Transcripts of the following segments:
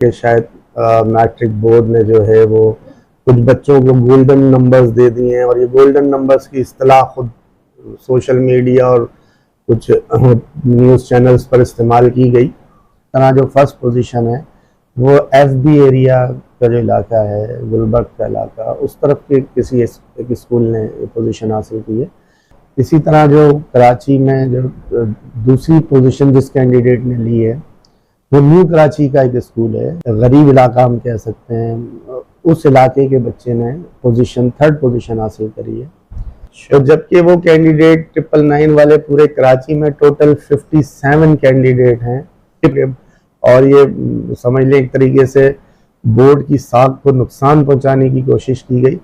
कि शायद matric board ने जो है वो कुछ बच्चों को गोल्डन नंबर्स दे दिए हैं, और ये गोल्डन नंबर्स की इस्तेलाह खुद सोशल मीडिया और कुछ न्यूज़ चैनल्स पर इस्तेमाल की गई। तरह जो फर्स्ट पोजीशन है वो एफबी एरिया का जो इलाका है, गुलबर्ग का इलाका, उस तरफ के किसी एक स्कूल ने पोजीशन हासिल की है। इसी तरह जो कराची में जो दूसरी पोजीशन जिस कैंडिडेट ने ली है वो न्यू कराची का एक स्कूल है, गरीब इलाका हम कह सकते हैं, उस इलाके के बच्चे ने थर्ड पोजीशन हासिल करी है। तो जबकि वो कैंडिडेट 999 वाले पूरे कराची में टोटल 57 कैंडिडेट हैं, और ये समझ लें एक तरीके से बोर्ड की साख को नुकसान पहुंचाने की कोशिश की गई।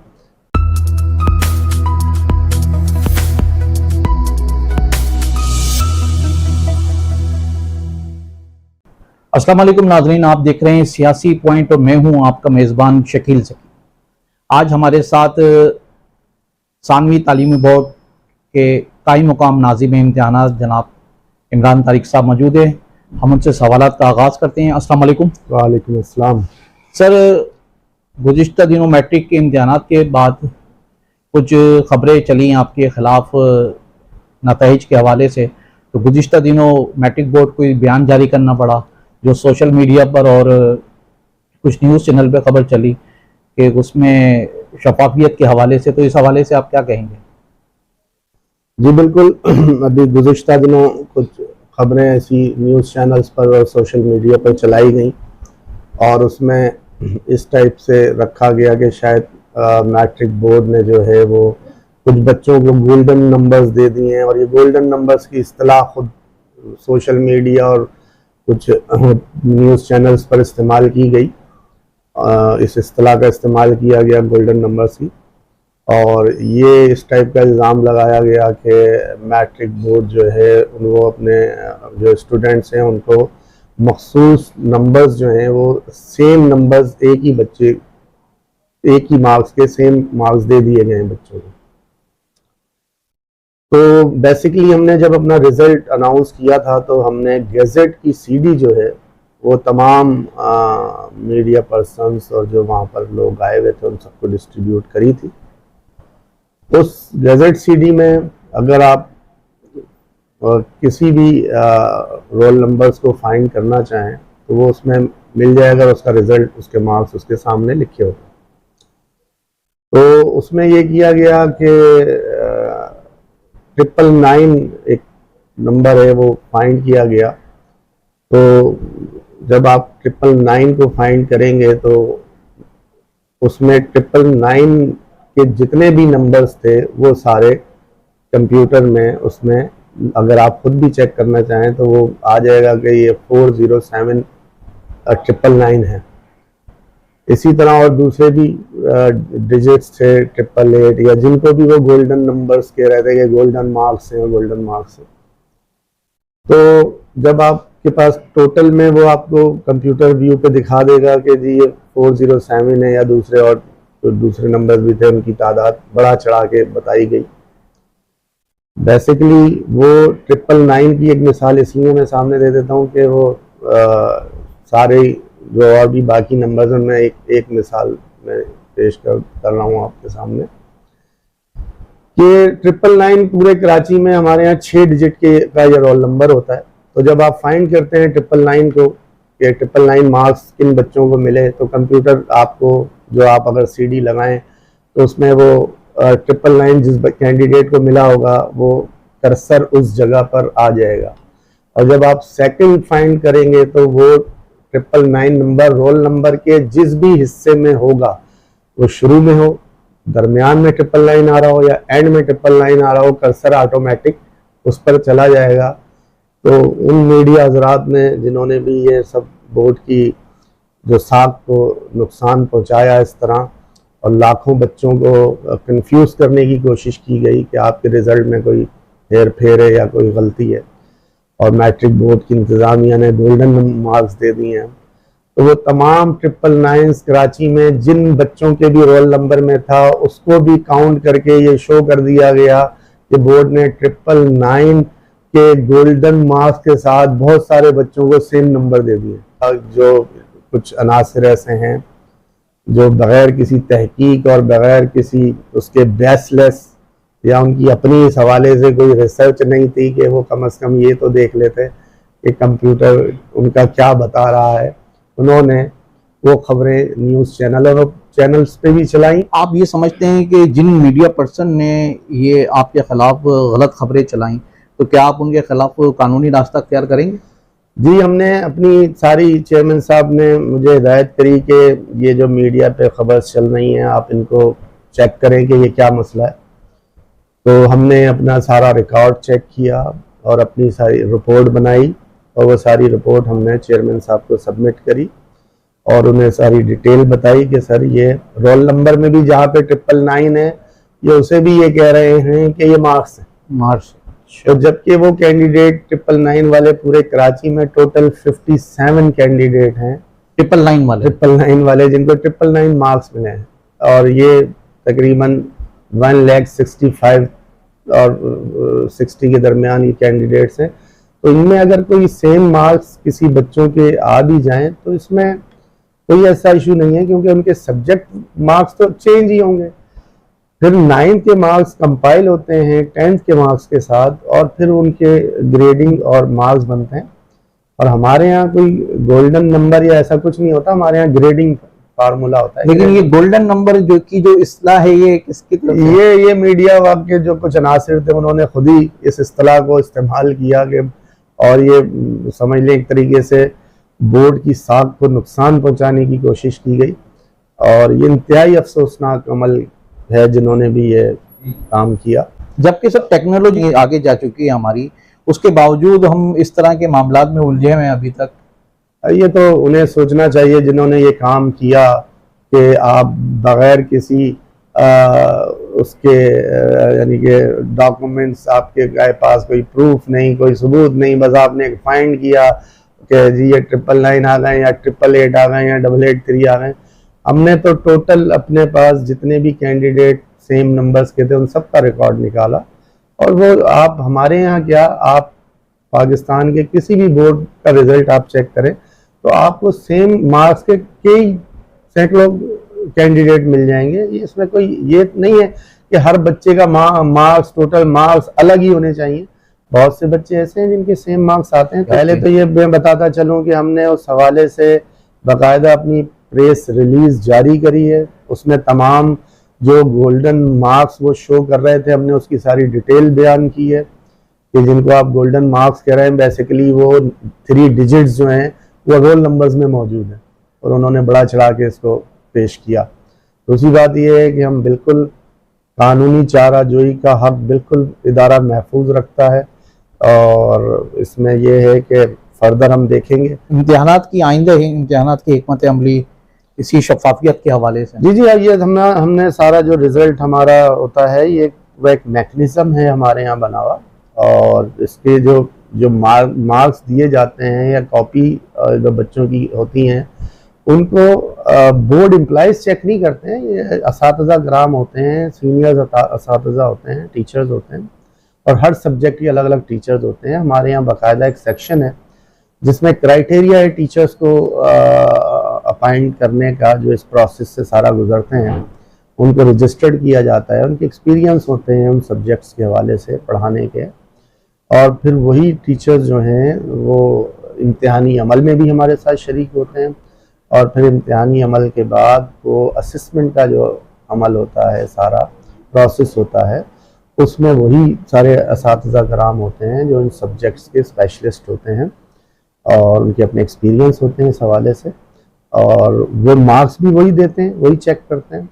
अस्सलाम वालेकुम नाज़रीन, आप देख रहे हैं सियासी पॉइंट और मैं हूं आपका मेज़बान शकील सकी। आज हमारे साथ सानवी तालीमी बोर्ड के कायम मुकाम नाज़िम इम्तिहानात जनाब इमरान तारिक साहब मौजूद हैं। हम उनसे सवालात का आगाज़ करते हैं। अस्सलाम वालेकुम। वालेकुम अस्सलाम। सर, गुज़िश्ता दिनों मैट्रिक के इम्तिहानात के बाद कुछ ख़बरें चली आपके ख़िलाफ़ नताइज के हवाले से। तो गुज़िश्ता दिनों मैट्रिक बोर्ड को बयान जारी करना पड़ा, जो सोशल मीडिया पर और कुछ न्यूज़ चैनल पर खबर चली कि उसमें शफाफियत के हवाले से। तो इस हवाले से आप क्या कहेंगे? जी बिल्कुल, अभी गुज़िश्ता दिनों कुछ खबरें ऐसी न्यूज़ चैनल्स पर और सोशल मीडिया पर चलाई गई, और उसमें इस टाइप से रखा गया कि शायद मैट्रिक बोर्ड ने जो है वो कुछ बच्चों को गोल्डन नंबर्स दे दिए हैं, और ये गोल्डन नंबर्स की इस्तेलाह खुद सोशल मीडिया और कुछ न्यूज़ चैनल्स पर इस्तेमाल की गई। इस इस्तेलाह का इस्तेमाल किया गया गोल्डन नंबर्स की, और ये इस टाइप का इल्ज़ाम लगाया गया कि मैट्रिक बोर्ड जो है वो अपने जो स्टूडेंट्स हैं उनको मखसूस नंबर्स जो हैं वो सेम नंबर्स एक ही मार्क्स के सेम मार्क्स दे दिए गए हैं बच्चों को। तो बेसिकली हमने जब अपना रिज़ल्ट अनाउंस किया था तो हमने गेजेट की सीडी जो है वो तमाम मीडिया पर्सन्स और जो वहाँ पर लोग आए हुए थे उन सबको डिस्ट्रीब्यूट करी थी। उस गेजेट सीडी में अगर आप किसी भी रोल नंबर्स को फाइंड करना चाहें तो वो उसमें मिल जाएगा, उसका रिज़ल्ट, उसके मार्क्स उसके सामने लिखे होते। तो उसमें ये किया गया कि 999 एक नंबर है वो फाइंड किया गया। तो जब आप 999 को फाइंड करेंगे तो उसमें 999 के जितने भी नंबर्स थे वो सारे कंप्यूटर में, उसमें अगर आप खुद भी चेक करना चाहें तो वो आ जाएगा कि ये 407 999 है। इसी तरह और दूसरे भी डिजिट्स थे 888, या जिनको भी वो गोल्डन नंबर्स कह रहे थे कि गोल्डन मार्क्स हैं, गोल्डन मार्क्स हैं। तो जब आपके पास टोटल में वो आपको कंप्यूटर व्यू पे दिखा देगा कि जी ये 407 है, या दूसरे और तो दूसरे नंबर्स भी थे उनकी तादाद बढ़ा चढ़ा के बताई गई। बेसिकली वो 999 की एक मिसाल इसलिए मैं सामने दे देता हूँ कि वो सारे जो और भी बाकी नंबर्स हैं मैं एक मिसाल में पेश कर रहा हूँ आपके सामने कि 999 पूरे कराची में हमारे यहाँ 6 डिजिट का ये रोल नंबर होता है। तो जब आप फाइंड करते हैं 999 को कि 999 मार्क्स किन बच्चों को मिले, तो कंप्यूटर आपको, जो आप अगर सीडी लगाएं तो उसमें वो 999 जिस कैंडिडेट को मिला होगा वो कर्सर उस जगह पर आ जाएगा। और जब आप सेकंड फाइंड करेंगे तो वो 999 नंबर रोल नंबर के जिस भी हिस्से में होगा, वो शुरू में हो, दरमियान में 999 आ रहा हो या एंड में 999 आ रहा हो, कर्सर ऑटोमेटिक उस पर चला जाएगा। तो उन मीडिया हजरात ने जिन्होंने भी ये सब बोर्ड की जो साख को नुकसान पहुंचाया इस तरह, और लाखों बच्चों को कंफ्यूज करने की कोशिश की गई कि आपके रिज़ल्ट में कोई हेर फेर है या कोई गलती है, और मैट्रिक बोर्ड की इंतज़ामिया ने गोल्डन मार्क्स दे दिए हैं, तो वो तमाम 999 कराची में जिन बच्चों के भी रोल नंबर में था उसको भी काउंट करके ये शो कर दिया गया कि बोर्ड ने 999 के गोल्डन मार्क्स के साथ बहुत सारे बच्चों को सेम नंबर दे दिए। जो कुछ अनासर ऐसे हैं जो बग़ैर किसी तहकीक और बग़ैर किसी उसके बेसलेस या उनकी अपनी इस हवाले से कोई रिसर्च नहीं थी कि वो कम से कम ये तो देख लेते कि कंप्यूटर उनका क्या बता रहा है, उन्होंने वो खबरें न्यूज़ चैनल्स पे भी चलाई। आप ये समझते हैं कि जिन मीडिया पर्सन ने ये आपके खिलाफ गलत खबरें चलाई, तो क्या आप उनके खिलाफ कानूनी रास्ता अख्तियार करेंगे? जी, हमने अपनी सारी चेयरमैन साहब ने मुझे हिदायत करी कि ये जो मीडिया पे खबर चल रही हैं आप इनको चेक करें कि ये क्या मसला है। तो हमने अपना सारा रिकॉर्ड चेक किया और अपनी सारी रिपोर्ट बनाई और वो सारी रिपोर्ट हमने चेयरमैन साहब को सबमिट करी और उन्हें सारी डिटेल बताई कि सर ये रोल नंबर में भी जहाँ पे 999 है ये उसे भी ये कह रहे हैं कि ये मार्क्स है, मार्च। तो जबकि वो कैंडिडेट 999 वाले पूरे कराची में टोटल 57 कैंडिडेट हैं 999 वाले जिनको 999 मार्क्स मिले हैं और ये तकरीबन 1,65,000 और 60 के दरमियान ये कैंडिडेट्स हैं। तो इनमें अगर कोई सेम मार्क्स किसी बच्चों के आ भी जाएं तो इसमें कोई ऐसा इशू नहीं है, क्योंकि उनके सब्जेक्ट मार्क्स तो चेंज ही होंगे। फिर 9th के मार्क्स कंपाइल होते हैं 10th के मार्क्स के साथ और फिर उनके ग्रेडिंग और मार्क्स बनते हैं। और हमारे यहाँ कोई गोल्डन नंबर या ऐसा कुछ नहीं होता, हमारे यहाँ ग्रेडिंग फार्मूला होता है। लेकिन ये गोल्डन नंबर जो इस्तेलाह है ये किसकी तरफ से? ये मीडिया के जो कुछ अनासिर थे उन्होंने खुद ही इस इस्तेलाह को इस्तेमाल किया कि और ये समझ लें एक तरीके से बोर्ड की साख को नुकसान पहुंचाने की कोशिश की गई और ये इंतहाई अफसोसनाक अमल है जिन्होंने भी ये काम किया। जबकि सब टेक्नोलॉजी आगे जा चुकी है हमारी, उसके बावजूद हम इस तरह के मामलात में उलझे हुए हैं अभी तक। ये तो उन्हें सोचना चाहिए जिन्होंने ये काम किया कि आप बगैर किसी उसके यानी कि डॉक्यूमेंट्स आपके पास कोई प्रूफ नहीं, कोई सबूत नहीं, बस आपने फाइंड किया कि जी ये 999 आ गए या 888 आ गए या 883 आ गए। हमने तो टोटल अपने पास जितने भी कैंडिडेट सेम नंबर्स के थे उन सब का रिकॉर्ड निकाला और वो आप हमारे यहाँ क्या आप पाकिस्तान के किसी भी बोर्ड का रिजल्ट आप चेक करें तो आपको सेम मार्क्स के कई सैकड़ों कैंडिडेट मिल जाएंगे। इसमें कोई ये नहीं है कि हर बच्चे का मार्क्स टोटल मार्क्स अलग ही होने चाहिए। बहुत से बच्चे ऐसे हैं जिनके सेम मार्क्स आते हैं। पहले तो ये मैं बताता चलूं कि हमने उस हवाले से बाकायदा अपनी प्रेस रिलीज जारी करी है, उसमें तमाम जो गोल्डन मार्क्स वो शो कर रहे थे हमने उसकी सारी डिटेल बयान की है कि जिनको आप गोल्डन मार्क्स कह रहे हैं बेसिकली वो 3 डिजिट्स जो हैं वो रोल नंबर्स में मौजूद हैं और उन्होंने बड़ा चढ़ा के इसको पेश किया। दूसरी बात यह है कि हम बिल्कुल कानूनी चाराजोई का हक बिल्कुल इदारा महफूज रखता है और इसमें यह है कि फर्दर हम देखेंगे इम्तिहानात की आइंदा इम्तिहानात की हिकमत अमली इसी शफाफियत के हवाले से। जी ये हमने सारा जो रिजल्ट हमारा होता है ये वो एक मैकेनिज्म है हमारे यहाँ बना हुआ और इसके जो मार्क्स दिए जाते हैं या कॉपी जो बच्चों की होती हैं उनको बोर्ड एम्प्लॉइज चेक नहीं करते हैं। ये असातिज़ा ग्राम होते हैं, सीनियर असातिज़ा होते हैं, टीचर्स होते हैं और हर सब्जेक्ट के अलग अलग टीचर्स होते हैं। हमारे यहाँ बाकायदा एक सेक्शन है जिसमें क्राइटेरिया है टीचर्स को अपॉइंट करने का, जो इस प्रोसेस से सारा गुजरते हैं उनको रजिस्टर्ड किया जाता है, उनके एक्सपीरियंस होते हैं उन सब्जेक्ट्स के हवाले से पढ़ाने के और फिर वही टीचर्स जो हैं वो इम्तिहानी अमल में भी हमारे साथ शरीक होते हैं और फिर इम्तिहानी अमल के बाद वो असिस्मेंट का जो अमल होता है सारा प्रोसेस होता है उसमें वही सारे असातिज़ा कराम होते हैं जो इन सब्जेक्ट्स के स्पेशलिस्ट होते हैं और उनके अपने एक्सपीरियंस होते हैं इस हवाले से और वो मार्क्स भी वही देते हैं, वही चेक करते हैं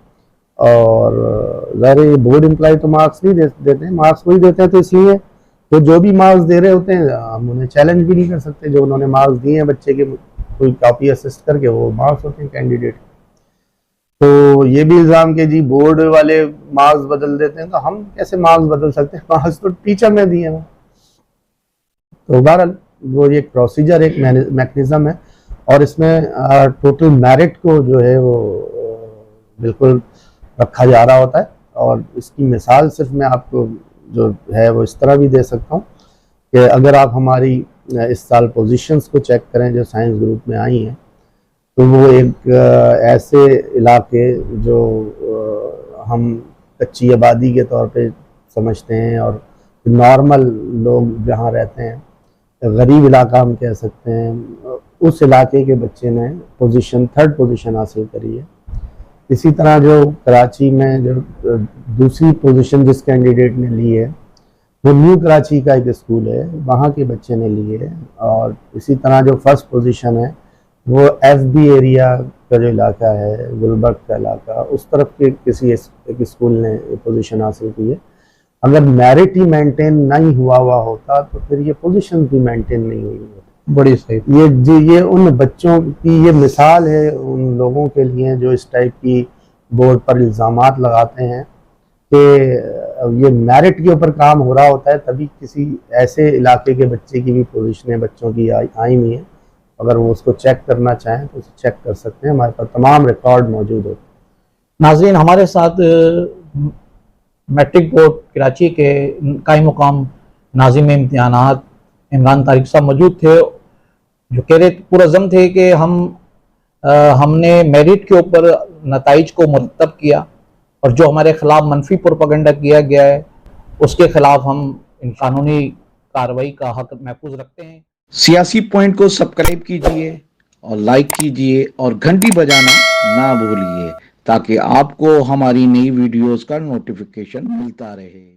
और ज़ाहिर बोर्ड एम्प्लॉय तो मार्क्स नहीं देते हैं, मार्क्स वही देते हैं। तो इसलिए तो जो भी मार्क्स दे रहे होते हैं हम उन्हें चैलेंज भी नहीं कर सकते। जो उन्होंने मार्क्स दिए हैं बच्चे के कोई कॉपी असिस्ट करके वो मार्क्स होते हैं कैंडिडेट। तो ये भी इल्ज़ाम के जी बोर्ड वाले मार्क्स बदल देते हैं, तो हम कैसे मार्क्स बदल सकते हैं? मार्क्स तो टीचर ने दिए हैं। तो बहरहाल वो एक प्रोसीजर एक मैकेनिज्म है और इसमें टोटल मेरिट को जो है वो बिल्कुल रखा जा रहा होता है और इसकी मिसाल सिर्फ मैं आपको जो है वो इस तरह भी दे सकता हूँ कि अगर आप हमारी इस साल पोजीशंस को चेक करें जो साइंस ग्रुप में आई हैं तो वो एक ऐसे इलाके जो हम कच्ची आबादी के तौर पे समझते हैं और नॉर्मल लोग जहाँ रहते हैं, गरीब इलाका हम कह सकते हैं, उस इलाके के बच्चे ने थर्ड पोजीशन हासिल करी है। इसी तरह जो कराची में जो दूसरी पोजीशन जिस कैंडिडेट ने ली है वो न्यू कराची का एक स्कूल है, वहाँ के बच्चे ने ली है। और इसी तरह जो फर्स्ट पोजीशन है वो FB एरिया का जो इलाका है, गुलबर्ग का इलाका, उस तरफ के किसी एक स्कूल ने पोजीशन हासिल की है। अगर मेरिट ही मेंटेन नहीं हुआ होता तो फिर ये पोजीशन भी मेंटेन नहीं हुई होती। बड़ी सही। ये उन बच्चों की ये मिसाल है उन लोगों के लिए जो इस टाइप की बोर्ड पर इल्ज़ामात लगाते हैं कि ये मेरिट के ऊपर काम हो रहा होता है, तभी किसी ऐसे इलाके के बच्चे की भी पोजीशनें बच्चों की आई हुई हैं। अगर वो उसको चेक करना चाहें तो उसे चेक कर सकते हैं, हमारे पास तमाम रिकॉर्ड मौजूद होते हैं। नाज़रीन, हमारे साथ मैट्रिक बोर्ड कराची के कायम मुकाम नाज़िम इम्तिहानात इमरान तारिक साहब मौजूद थे, जो कह रहे पुरज़म थे कि हमने मेरिट के ऊपर नताइज को मुरतब किया और जो हमारे खिलाफ मनफी प्रोपेगेंडा किया गया है उसके खिलाफ हम इन कानूनी कार्रवाई का हक महफूज रखते हैं। सियासी पॉइंट को सब्सक्राइब कीजिए और लाइक कीजिए और घंटी बजाना ना भूलिए ताकि आपको हमारी नई वीडियोस का नोटिफिकेशन मिलता रहे।